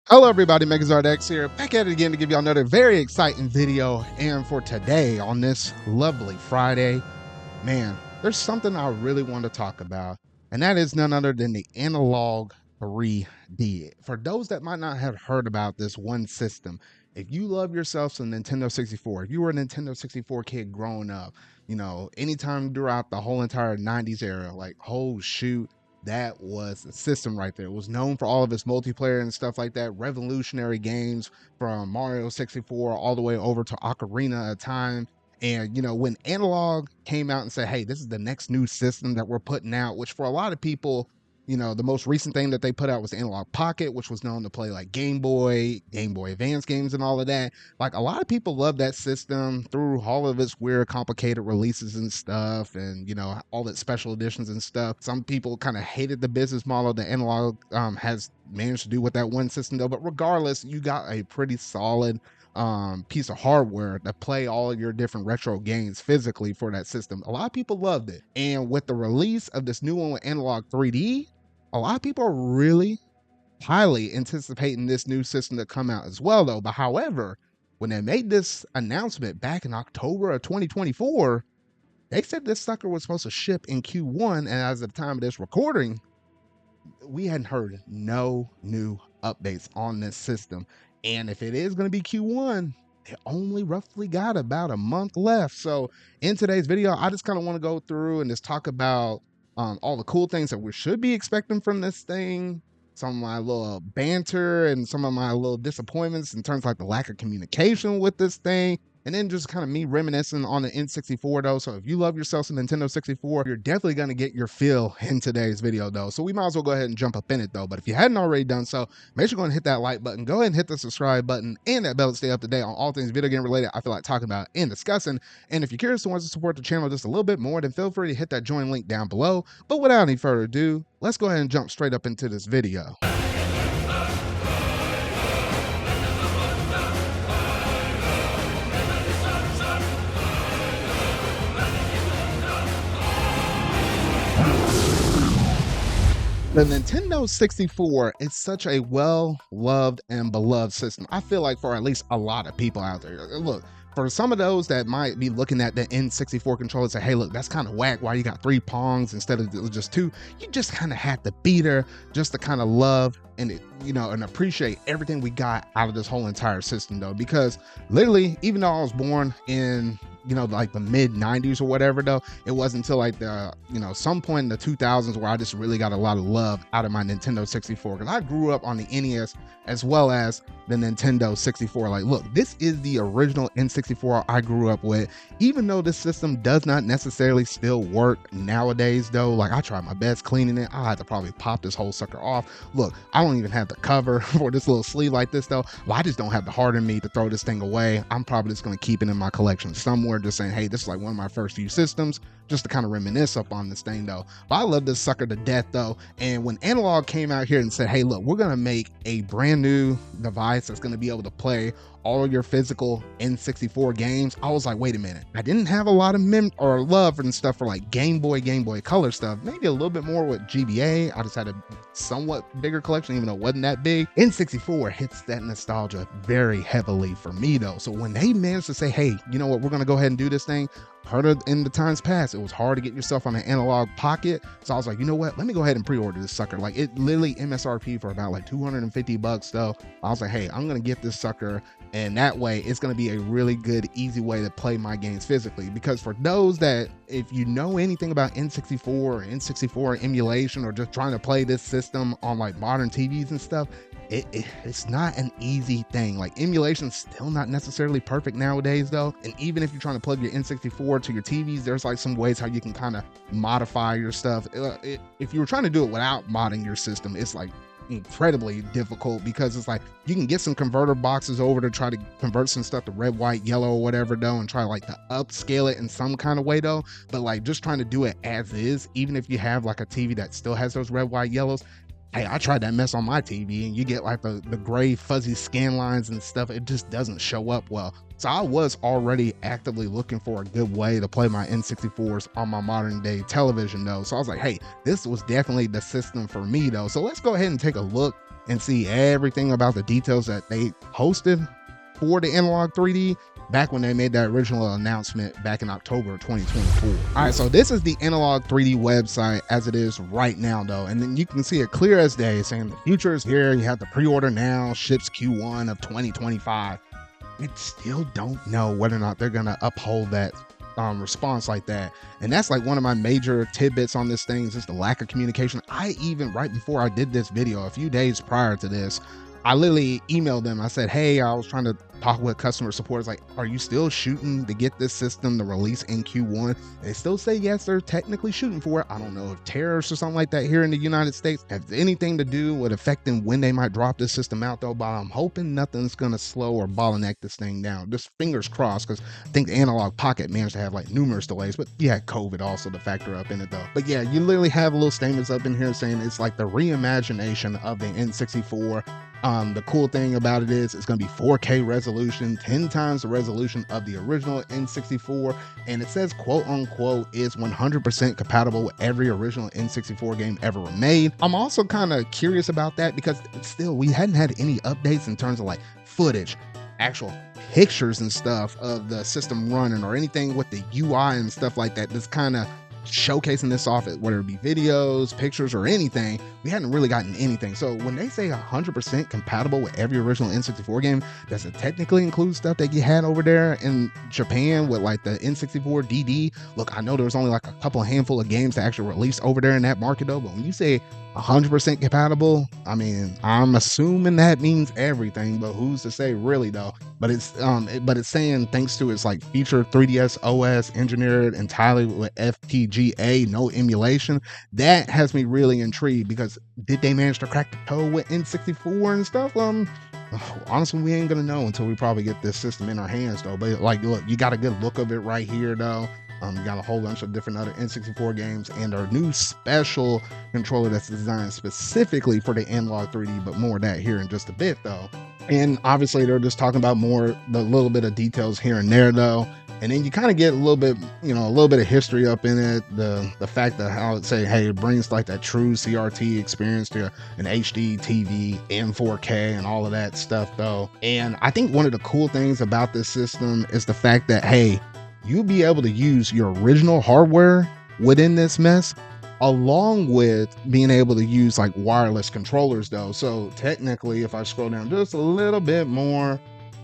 Hello everybody, MegaZardX here, back at it again to give y'all another very exciting video. And for today, on this lovely Friday, man, there's something I really want to talk about, and that is none other than the Analog 3D. For those that might not have heard about this one system, if you love yourself some Nintendo 64, if you were a Nintendo 64 kid growing up, anytime throughout the whole entire 90s era, like, oh shoot, that was the system right there. It was known for all of its multiplayer and stuff like that, revolutionary games from Mario 64 all the way over to Ocarina of Time. And when Analog came out and said, "Hey, this is the next new system that we're putting out," which for a lot of people, the most recent thing that they put out was Analog Pocket, which was known to play like Game Boy Advance games, and all of that. Like, a lot of people love that system through all of its weird, complicated releases and stuff, and all its special editions and stuff. Some people kind of hated the business model that Analog has managed to do with that one system, though. But regardless, you got a pretty solid piece of hardware to play all of your different retro games physically for that system. A lot of people loved it, and with the release of this new one with Analog 3D, a lot of people are really highly anticipating this new system to come out as well, though. But however, when they made this announcement back in October of 2024, they said this sucker was supposed to ship in Q1, and as of the time of this recording, we hadn't heard no new updates on this system. And if it is going to be Q1, it only roughly got about a month left. So in today's video, I just kind of want to go through and just talk about all the cool things that we should be expecting from this thing, some of my little banter and some of my little disappointments in terms of like the lack of communication with this thing, and then just kind of me reminiscing on the N64 though. So if you love yourself some Nintendo 64, you're definitely going to get your fill in today's video though. So we might as well go ahead and jump up in it though. But if you hadn't already done so, make sure you go and hit that like button, go ahead and hit the subscribe button and that bell to stay up to date on all things video game related I feel like talking about and discussing. And if you're curious and want to support the channel just a little bit more, then feel free to hit that join link down below. But without any further ado, let's go ahead and jump straight up into this video. The Nintendo 64 is such a well-loved and beloved system, I feel like, for at least a lot of people out there. Look, for some of those that might be looking at the N64 controller and say, "Hey, look, that's kind of whack. Why you got 3 prongs instead of just 2? You just kind of had to beat her just to kind of love and and appreciate everything we got out of this whole entire system, though." Because literally, even though I was born in like the mid 90s or whatever, though, it wasn't until like the some point in the 2000s where I just really got a lot of love out of my Nintendo 64, because I grew up on the NES as well as the Nintendo 64. Like, look, this is the original N64 I grew up with. Even though this system does not necessarily still work nowadays, though, like, I tried my best cleaning it. I had to probably pop this whole sucker off. Look, I don't even have the cover for this little sleeve like this, though. Well, I just don't have the heart in me to throw this thing away. I'm probably just going to keep it in my collection somewhere, just saying, hey, this is like one of my first few systems, just to kind of reminisce up on this thing, though. But I love this sucker to death, though. And when Analog came out here and said, "Hey, look, we're going to make a brand new device that's going to be able to play all of your physical N64 games," I was like, wait a minute. I didn't have a lot of love and stuff for like Game Boy Color stuff. Maybe a little bit more with GBA. I just had a somewhat bigger collection, even though it wasn't that big. N64 hits that nostalgia very heavily for me, though. So when they managed to say, "Hey, you know what, we're going to go ahead and do this thing," harder in the times past, it was hard to get yourself on an Analog Pocket. So I was like, you know what, let me go ahead and pre-order this sucker. Like, it literally MSRP for about like $250 though. I was like, hey, I'm gonna get this sucker, and that way it's gonna be a really good, easy way to play my games physically. Because for those that, if you know anything about N64 or N64 emulation, or just trying to play this system on like modern TVs and stuff, it's not an easy thing. Like, emulation's still not necessarily perfect nowadays, though. And even if you're trying to plug your N64 to your TVs, there's like some ways how you can kind of modify your stuff. If you were trying to do it without modding your system, it's like incredibly difficult, because it's like you can get some converter boxes over to try to convert some stuff to red, white, yellow, or whatever, though, and try like to upscale it in some kind of way, though. But like, just trying to do it as is, even if you have like a TV that still has those red, white, yellows, hey, I tried that mess on my TV, and you get like the gray fuzzy scan lines and stuff. It just doesn't show up well. So I was already actively looking for a good way to play my N64s on my modern day television, though. So I was like, hey, this was definitely the system for me, though. So let's go ahead and take a look and see everything about the details that they posted for the Analog 3D back when they made that original announcement back in October of 2024. All right, so this is the Analog 3D website as it is right now though, and then you can see it clear as day saying the future is here. You have to pre-order now, ships Q1 of 2025. We still don't know whether or not they're gonna uphold that response like that, and that's like one of my major tidbits on this thing is just the lack of communication. I even, right before I did this video, a few days prior to this, I literally emailed them. I said, hey, I was trying to talk with customer support. It's like, are you still shooting to get this system to release in Q1? They still say yes, they're technically shooting for it. I don't know if tariffs or something like that here in the United States have anything to do with affecting when they might drop this system out though, but I'm hoping nothing's gonna slow or bottleneck this thing down. Just fingers crossed, because I think the Analog Pocket managed to have like numerous delays, but yeah, COVID also to factor up in it though. But yeah, you literally have little statements up in here saying it's like the reimagination of the N64. The cool thing about it is it's going to be 4K resolution, 10 times the resolution of the original N64, and it says quote unquote is 100% compatible with every original N64 game ever made. I'm also kind of curious about that because still we hadn't had any updates in terms of like footage, actual pictures and stuff of the system running, or anything with the UI and stuff like that that's kind of showcasing this off, whether it be videos, pictures, or anything. We hadn't really gotten anything. So when they say 100% compatible with every original N64 game, does it technically include stuff that you had over there in Japan with like the N64 DD? Look, I know there was only like a couple handful of games that actually released over there in that market though, but when you say 100% compatible, I mean, I'm assuming that means everything, but who's to say really though? But it's saying thanks to its like feature 3DS OS engineered entirely with FPGA, no emulation. That has me really intrigued, because did they manage to crack the code with N64 and stuff? Honestly, we ain't gonna know until we probably get this system in our hands though. But like, look, you got a good look of it right here though. You got a whole bunch of different other N64 games and our new special controller that's designed specifically for the Analog 3D, but more of that here in just a bit though. And obviously they're just talking about the little bit of details here and there though. And then you kind of get a little bit, a little bit of history up in it. The fact that how it say, hey, it brings like that true CRT experience to an HD TV in 4K and all of that stuff though. And I think one of the cool things about this system is the fact that, hey, you'll be able to use your original hardware within this mess, along with being able to use like wireless controllers though. So technically, if I scroll down just a little bit more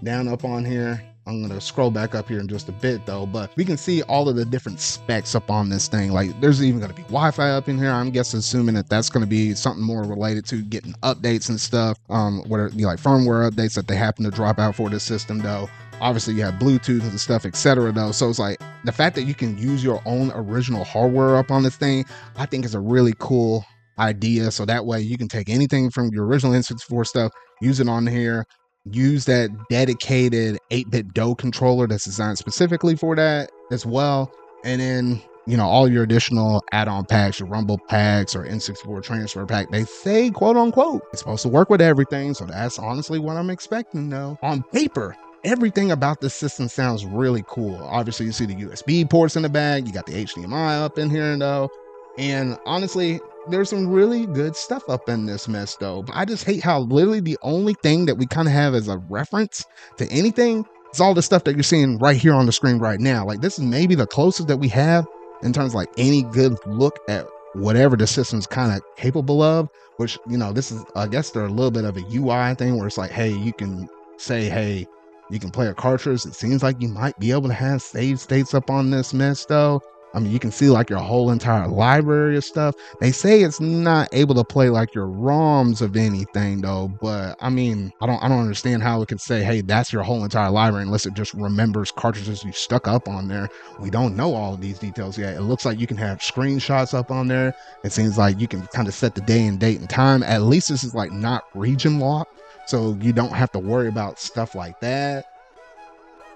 down up on here, I'm going to scroll back up here in just a bit though, but we can see all of the different specs up on this thing. Like there's even going to be Wi-Fi up in here. I'm guessing, assuming that that's going to be something more related to getting updates and stuff, whether it be like firmware updates that they happen to drop out for this system though. Obviously you have Bluetooth and stuff, etc. though. So it's like the fact that you can use your own original hardware up on this thing, I think is a really cool idea. So that way you can take anything from your original N64 stuff, use it on here, use that dedicated 8-bit DOE controller that's designed specifically for that as well. And then, all your additional add-on packs, your Rumble packs or N64 transfer pack, they say, quote unquote, it's supposed to work with everything. So that's honestly what I'm expecting though. On paper, everything about this system sounds really cool. Obviously, you see the USB ports in the back. You got the HDMI up in here though. And honestly, there's some really good stuff up in this mess though. But I just hate how literally the only thing that we kind of have as a reference to anything is all the stuff that you're seeing right here on the screen right now. Like this is maybe the closest that we have in terms of like any good look at whatever the system's kind of capable of, which, this is, I guess they're a little bit of a UI thing where it's like, hey, you can say, hey, you can play a cartridge. It seems like you might be able to have save states up on this mess though. I mean, you can see like your whole entire library of stuff. They say it's not able to play like your ROMs of anything though, but I mean, I don't understand how it could say, hey, that's your whole entire library, unless it just remembers cartridges you stuck up on there. We don't know all of these details yet. It looks like you can have screenshots up on there. It seems like you can kind of set the day and date and time. At least this is like not region locked, so you don't have to worry about stuff like that.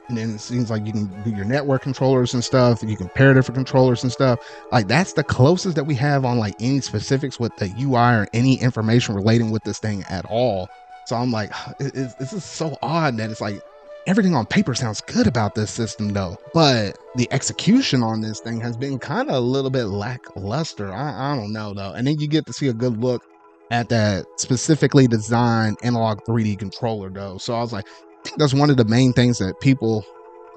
And then it seems like you can do your network controllers and stuff, and you can pair different controllers and stuff. Like that's the closest that we have on like any specifics with the UI or any information relating with this thing at all. So I'm like, this is so odd that it's like everything on paper sounds good about this system though, but the execution on this thing has been kind of a little bit lackluster. I don't know though. And then you get to see a good look at that specifically designed analog 3D controller though. So I was like, I think that's one of the main things that people,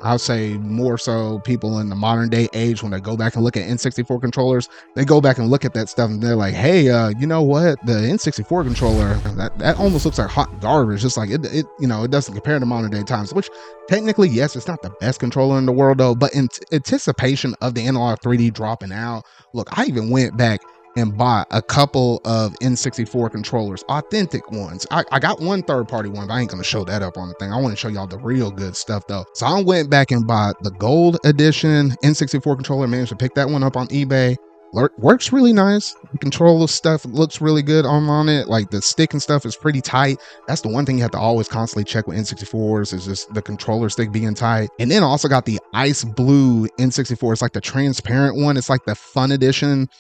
I'll say more so people in the modern day age, when they go back and look at N64 controllers, they go back and look at that stuff and they're like, hey, you know what? The N64 controller, that almost looks like hot garbage. Just like it it doesn't compare to modern day times, which technically, yes, it's not the best controller in the world though, but in anticipation of the analog 3D dropping out, look, I even went back and bought a couple of N64 controllers, authentic ones. I got one third party one, but I ain't gonna show that up on the thing. I want to show y'all the real good stuff though. So I went back and bought the gold edition N64 controller, managed to pick that one up on eBay. Works really nice. The controller stuff looks really good on it. Like the stick and stuff is pretty tight. That's the one thing you have to always constantly check with N64s, is just the controller stick being tight. And then I also got the ice blue N64. It's like the transparent one. It's like the fun edition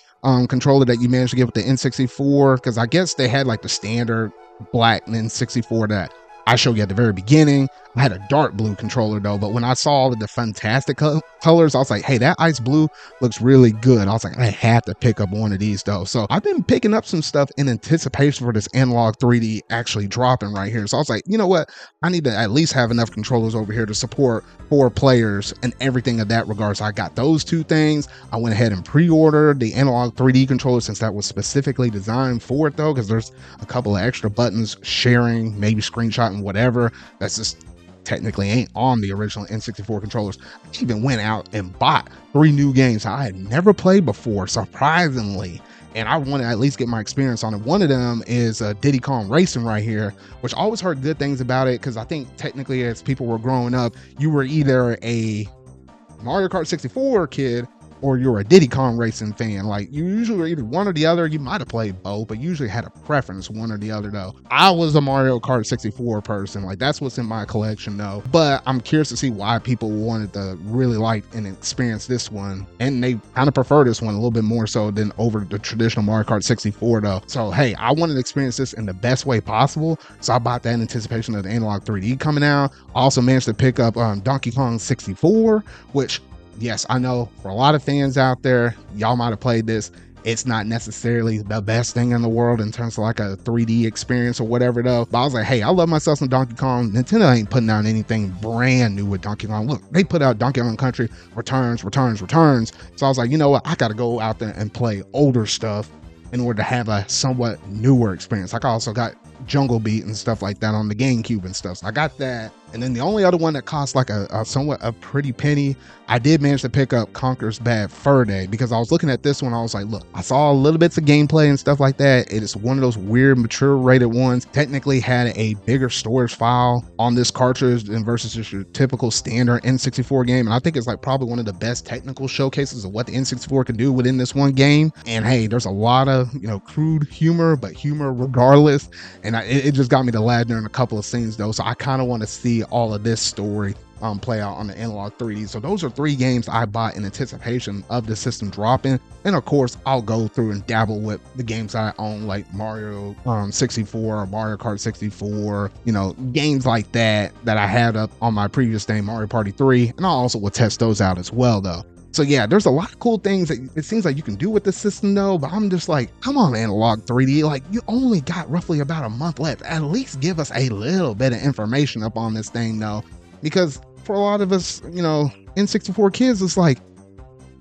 controller that you managed to get with the N64, because I guess they had like the standard black N64 that I showed you at the very beginning. I had a dark blue controller though, but when I saw all of the fantastic colors, I was like, hey, that ice blue looks really good. I was like, I had to pick up one of these though. So I've been picking up some stuff in anticipation for this Analog 3D actually dropping right here. So I was like, you know what? I need to at least have enough controllers over here to support 4 players and everything of that regard. So I got those 2 things. I went ahead and pre-ordered the Analog 3D controller, since that was specifically designed for it though, because there's a couple of extra buttons, sharing, maybe screenshotting, whatever. That's just technically ain't on the original N64 controllers. I even went out and bought 3 new games I had never played before, surprisingly, and I want to at least get my experience on it. One of them is Diddy Kong Racing right here, which I always heard good things about it, because I think technically as people were growing up, you were either a Mario Kart 64 kid or you're a Diddy Kong Racing fan. Like, you usually were either one or the other. You might have played both, but usually had a preference one or the other though. I was a Mario Kart 64 person. Like, that's what's in my collection though. But I'm curious to see why people wanted to really like and experience this one, and they kind of prefer this one a little bit more so than over the traditional Mario Kart 64 though. So hey, I wanted to experience this in the best way possible, so I bought that in anticipation of the Analog 3D coming out. I also managed to pick up Donkey Kong 64, which, yes, I know for a lot of fans out there, y'all might have played this. It's not necessarily the best thing in the world in terms of like a 3D experience or whatever though. But I was like, hey, I love myself some Donkey Kong. Nintendo ain't putting out anything brand new with Donkey Kong. Look, they put out Donkey Kong Country Returns. So I was like, you know what? I got to go out there and play older stuff in order to have a somewhat newer experience. Like, I also got Jungle Beat and stuff like that on the GameCube and stuff. So I got that. And then the only other one that cost like a somewhat a pretty penny, I did manage to pick up Conker's Bad Fur Day, because I was looking at this one. I was like, look, I saw a little bits of gameplay and stuff like that. It is one of those weird mature rated ones. Technically had a bigger storage file on this cartridge than versus just your typical standard N64 game. And I think it's like probably one of the best technical showcases of what the N64 can do within this one game. And hey, there's a lot of, crude humor, but humor regardless. And it just got me to laugh during a couple of scenes though. So I kind of want to see all of this story play out on the Analog 3D. So those are 3 games I bought in anticipation of the system dropping. And of course, I'll go through and dabble with the games I own, like Mario 64 or Mario Kart 64, games like that I had up on my previous thing, Mario Party 3. And I also will test those out as well though. So yeah, there's a lot of cool things that it seems like you can do with the system though, but I'm just like, come on, Analog 3D, like, you only got roughly about a month left. At least give us a little bit of information up on this thing though, because for a lot of us, N64 kids, it's like,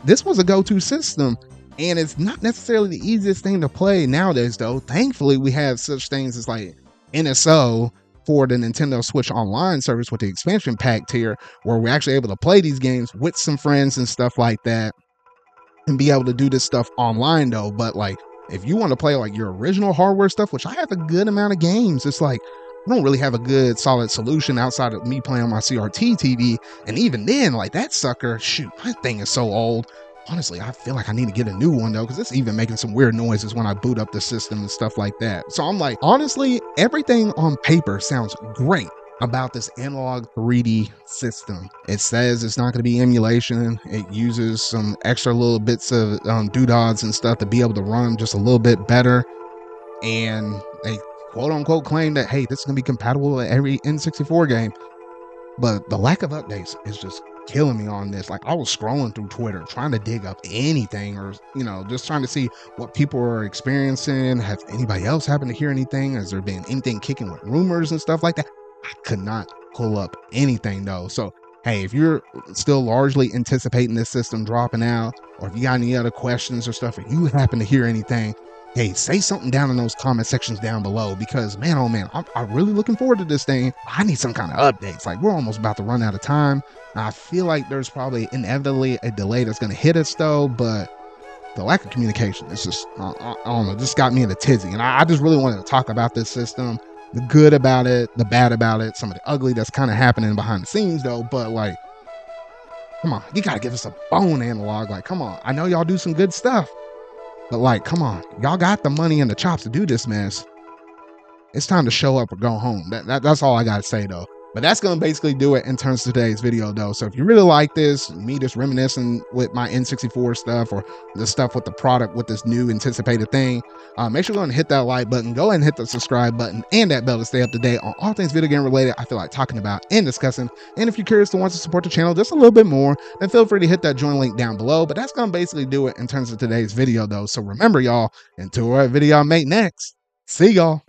this was a go-to system, and it's not necessarily the easiest thing to play nowadays though. Thankfully, we have such things as like NSO for the Nintendo Switch Online service with the expansion pack tier, where we're actually able to play these games with some friends and stuff like that, and be able to do this stuff online though. But like, if you want to play like your original hardware stuff, which I have a good amount of games, it's like, I don't really have a good solid solution outside of me playing on my CRT TV. And even then, like, that sucker, shoot, that thing is so old. Honestly, I feel like I need to get a new one though, because it's even making some weird noises when I boot up the system and stuff like that. So I'm like, honestly, everything on paper sounds great about this Analog 3D system. It says it's not going to be emulation. It uses some extra little bits of doodads and stuff to be able to run just a little bit better. And they quote unquote claim that, hey, this is going to be compatible with every N64 game. But the lack of updates is just killing me on this. Like, I was scrolling through Twitter trying to dig up anything, or just trying to see what people are experiencing. Has anybody else happened to hear anything? Has there been anything kicking with rumors and stuff like that? I could not pull up anything though. So hey, if you're still largely anticipating this system dropping out, or if you got any other questions or stuff, or you happen to hear anything, hey, say something down in those comment sections down below, because man, oh man, I'm really looking forward to this thing. I need some kind of updates. Like, we're almost about to run out of time. I feel like there's probably inevitably a delay that's going to hit us though, but the lack of communication, it's just, I don't know, just got me in a tizzy. And I just really wanted to talk about this system, the good about it, the bad about it, some of the ugly that's kind of happening behind the scenes though. But like, come on, you gotta give us a bone, Analog. Like, come on, I know y'all do some good stuff, but like, come on, y'all got the money and the chops to do this mess. It's time to show up or go home. That's all I gotta say though. But that's gonna basically do it in terms of today's video though. So if you really like this, me just reminiscing with my N64 stuff, or the stuff with the product with this new anticipated thing, make sure to go and hit that like button, go ahead and hit the subscribe button and that bell to stay up to date on all things video game related I feel like talking about and discussing. And if you're curious to want to support the channel just a little bit more, then feel free to hit that join link down below. But that's gonna basically do it in terms of today's video though. So remember y'all, until our video I make next, see y'all.